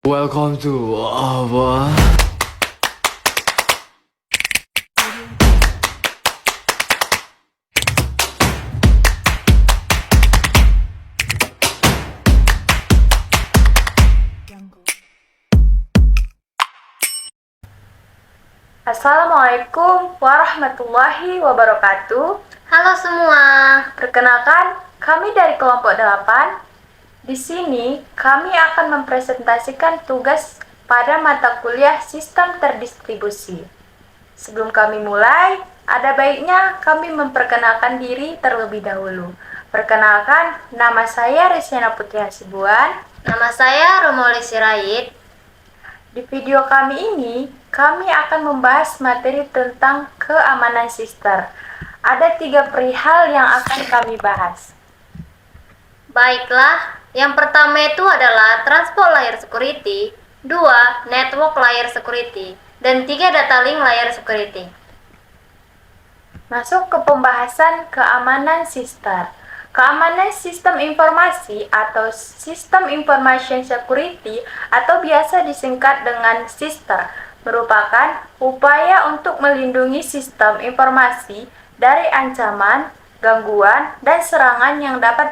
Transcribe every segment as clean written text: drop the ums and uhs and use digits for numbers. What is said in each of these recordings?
Welcome to apa? Assalamualaikum warahmatullahi wabarakatuh. Halo semua. Perkenalkan, kami dari kelompok 8. Di sini kami akan mempresentasikan tugas pada mata kuliah Sistem Terdistribusi. Sebelum kami mulai, ada baiknya kami memperkenalkan diri terlebih dahulu. Perkenalkan, nama saya Resyana Putri Hasibuan. Nama saya Romoli Sirait. Di video kami ini, kami akan membahas materi tentang keamanan sister. Ada 3 perihal yang akan kami bahas. Baiklah, yang pertama itu adalah Transport Layer Security, 2. Network Layer Security, dan 3. Data Link Layer Security. Masuk ke pembahasan keamanan sister. Keamanan sistem informasi atau System Information Security atau biasa disingkat dengan sister merupakan upaya untuk melindungi sistem informasi dari ancaman, gangguan, dan serangan yang dapat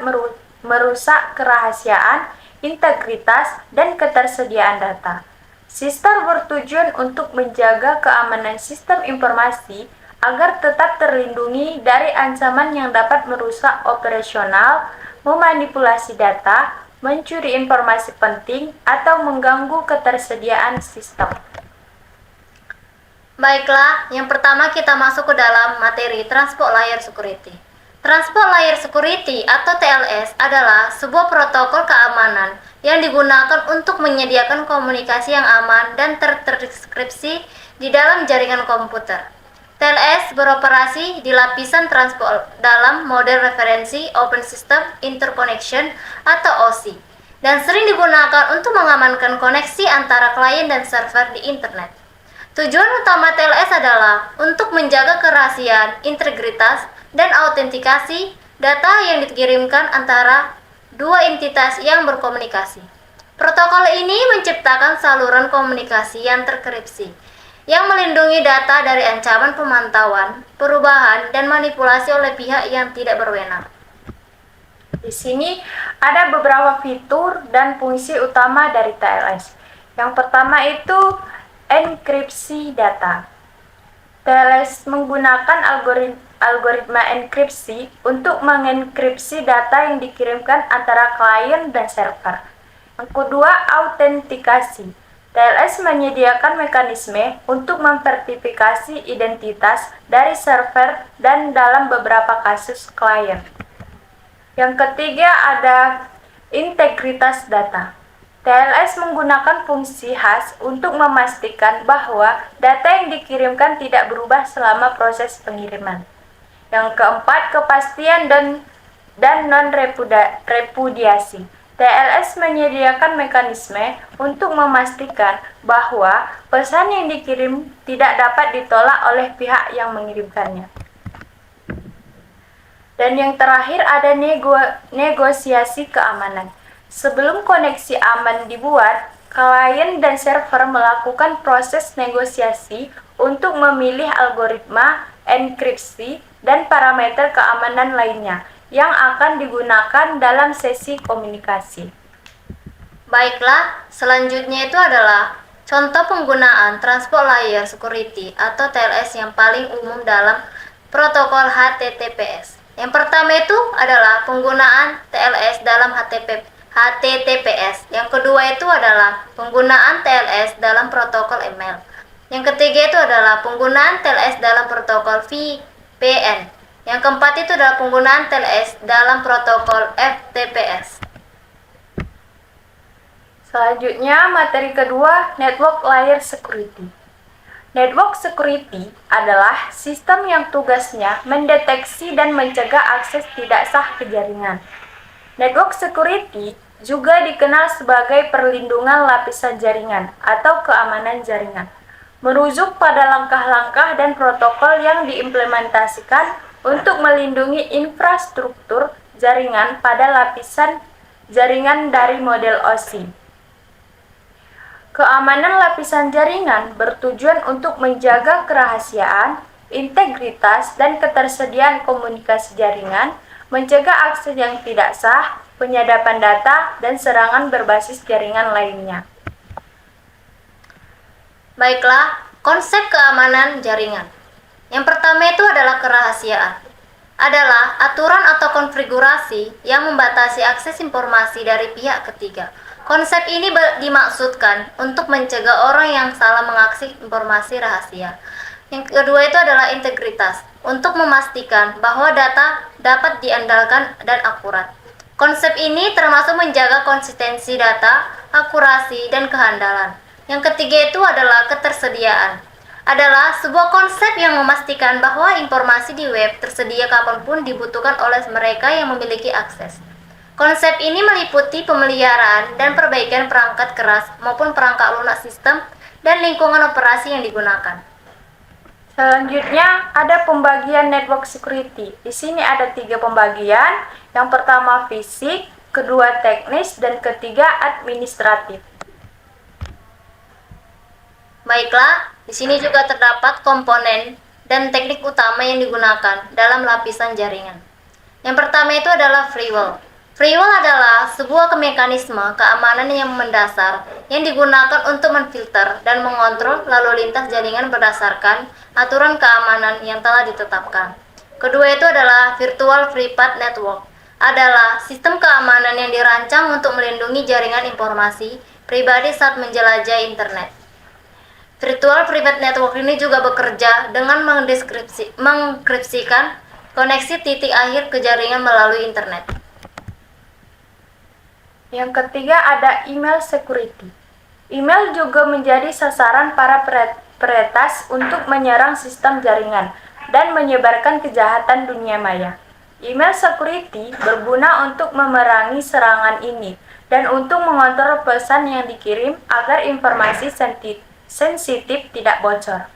merusak kerahasiaan, integritas, dan ketersediaan data. Sister bertujuan untuk menjaga keamanan sistem informasi agar tetap terlindungi dari ancaman yang dapat merusak operasional, memanipulasi data, mencuri informasi penting, atau mengganggu ketersediaan sistem. Baiklah, yang pertama kita masuk ke dalam materi Transport Layer Security. Transport Layer Security atau TLS adalah sebuah protokol keamanan yang digunakan untuk menyediakan komunikasi yang aman dan terdekripsi di dalam jaringan komputer. TLS beroperasi di lapisan transport dalam model referensi Open System Interconnection atau OSI dan sering digunakan untuk mengamankan koneksi antara klien dan server di internet. Tujuan utama TLS adalah untuk menjaga kerahasiaan, integritas, dan autentikasi data yang dikirimkan antara dua entitas yang berkomunikasi. Protokol ini menciptakan saluran komunikasi yang terkripsi yang melindungi data dari ancaman pemantauan, perubahan, dan manipulasi oleh pihak yang tidak berwenang. Di sini ada beberapa fitur dan fungsi utama dari TLS. Yang pertama itu enkripsi data. TLS menggunakan algoritma enkripsi untuk mengenkripsi data yang dikirimkan antara klien dan server. Yang kedua, autentikasi. TLS menyediakan mekanisme untuk memverifikasi identitas dari server dan dalam beberapa kasus klien. Yang ketiga ada integritas data. TLS menggunakan fungsi khas untuk memastikan bahwa data yang dikirimkan tidak berubah selama proses pengiriman. Yang keempat, kepastian dan non-repudiasi. TLS menyediakan mekanisme untuk memastikan bahwa pesan yang dikirim tidak dapat ditolak oleh pihak yang mengirimkannya. Dan yang terakhir ada negosiasi keamanan. Sebelum koneksi aman dibuat, klien dan server melakukan proses negosiasi untuk memilih algoritma, enkripsi, dan parameter keamanan lainnya yang akan digunakan dalam sesi komunikasi. Baiklah, selanjutnya itu adalah contoh penggunaan Transport Layer Security atau TLS yang paling umum dalam protokol HTTPS. Yang pertama itu adalah penggunaan TLS dalam HTTPS. Yang kedua itu adalah penggunaan TLS dalam protokol email. Yang ketiga itu adalah penggunaan TLS dalam protokol VPN. Yang keempat itu adalah penggunaan TLS dalam protokol FTPS. Selanjutnya, materi kedua, Network Layer Security. Network Security adalah sistem yang tugasnya mendeteksi dan mencegah akses tidak sah ke jaringan. Network Security juga dikenal sebagai perlindungan lapisan jaringan atau keamanan jaringan, merujuk pada langkah-langkah dan protokol yang diimplementasikan untuk melindungi infrastruktur jaringan pada lapisan jaringan dari model OSI. Keamanan lapisan jaringan bertujuan untuk menjaga kerahasiaan, integritas, dan ketersediaan komunikasi jaringan, mencegah akses yang tidak sah, penyadapan data, dan serangan berbasis jaringan lainnya. Baiklah, konsep keamanan jaringan. Yang pertama itu adalah kerahasiaan. Adalah aturan atau konfigurasi yang membatasi akses informasi dari pihak ketiga. Konsep ini dimaksudkan untuk mencegah orang yang salah mengakses informasi rahasia. Yang kedua itu adalah integritas, untuk memastikan bahwa data dapat diandalkan dan akurat. Konsep ini termasuk menjaga konsistensi data, akurasi, dan kehandalan. Yang ketiga itu adalah ketersediaan. Adalah sebuah konsep yang memastikan bahwa informasi di web tersedia kapanpun dibutuhkan oleh mereka yang memiliki akses. Konsep ini meliputi pemeliharaan dan perbaikan perangkat keras maupun perangkat lunak sistem dan lingkungan operasi yang digunakan. Selanjutnya ada pembagian network security. Di sini ada 3 pembagian. Yang pertama fisik, kedua teknis, dan ketiga administratif. Baiklah, di sini juga terdapat komponen dan teknik utama yang digunakan dalam lapisan jaringan. Yang pertama itu adalah firewall. Firewall adalah sebuah mekanisme keamanan yang mendasar yang digunakan untuk memfilter dan mengontrol lalu lintas jaringan berdasarkan aturan keamanan yang telah ditetapkan. Kedua itu adalah virtual private network. Adalah sistem keamanan yang dirancang untuk melindungi jaringan informasi pribadi saat menjelajah internet. Virtual private network ini juga bekerja dengan mengenkripsikan koneksi titik akhir ke jaringan melalui internet. Yang ketiga ada email security. Email juga menjadi sasaran para peretas untuk menyerang sistem jaringan dan menyebarkan kejahatan dunia maya. Email security berguna untuk memerangi serangan ini dan untuk mengontrol pesan yang dikirim agar informasi sensitif tidak bocor.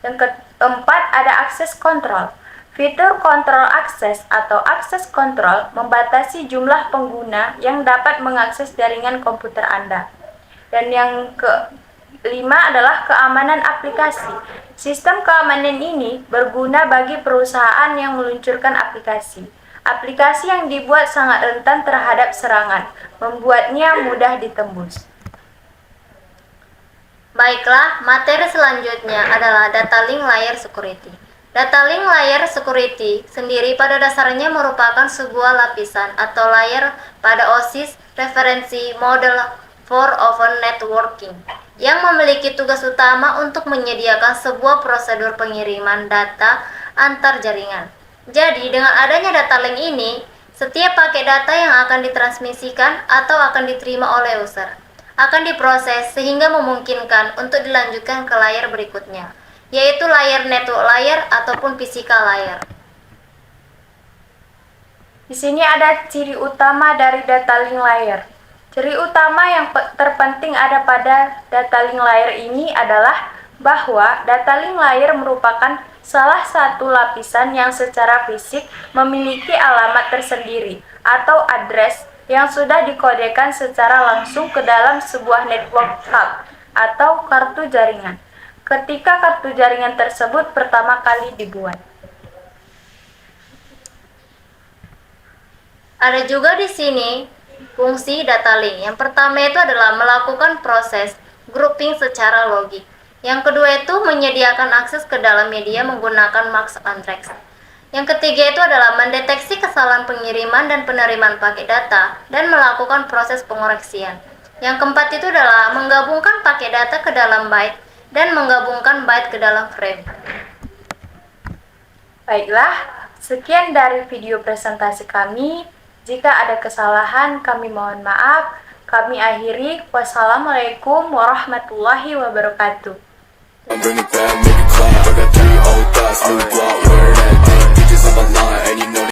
Yang keempat ada access control. Fitur kontrol akses atau access control membatasi jumlah pengguna yang dapat mengakses jaringan komputer Anda. Dan yang kelima adalah keamanan aplikasi. Sistem keamanan ini berguna bagi perusahaan yang meluncurkan aplikasi. Aplikasi yang dibuat sangat rentan terhadap serangan, membuatnya mudah ditembus. Baiklah, materi selanjutnya adalah data link layer security. Data link layer security sendiri pada dasarnya merupakan sebuah lapisan atau layer pada OSIS referensi model for open networking yang memiliki tugas utama untuk menyediakan sebuah prosedur pengiriman data antar jaringan. Jadi, dengan adanya data link ini, setiap paket data yang akan ditransmisikan atau akan diterima oleh user akan diproses sehingga memungkinkan untuk dilanjutkan ke layer berikutnya, yaitu layer network layer ataupun physical layer. Di sini ada ciri utama dari data link layer. Ciri utama yang terpenting ada pada data link layer ini adalah bahwa data link layer merupakan salah satu lapisan yang secara fisik memiliki alamat tersendiri atau address yang sudah dikodekan secara langsung ke dalam sebuah network card atau kartu jaringan ketika kartu jaringan tersebut pertama kali dibuat. Ada juga di sini fungsi data link. Yang pertama itu adalah melakukan proses grouping secara logik. Yang kedua itu menyediakan akses ke dalam media menggunakan MAC address. Yang ketiga itu adalah mendeteksi kesalahan pengiriman dan penerimaan paket data dan melakukan proses pengoreksian. Yang keempat itu adalah menggabungkan paket data ke dalam byte dan menggabungkan byte ke dalam frame. Baiklah, sekian dari video presentasi kami. Jika ada kesalahan, kami mohon maaf. Kami akhiri. Wassalamualaikum warahmatullahi wabarakatuh. I'm bringing back, make it clap. I got 3 old thoughts, new block, where that thing. Bitches on my line, and you know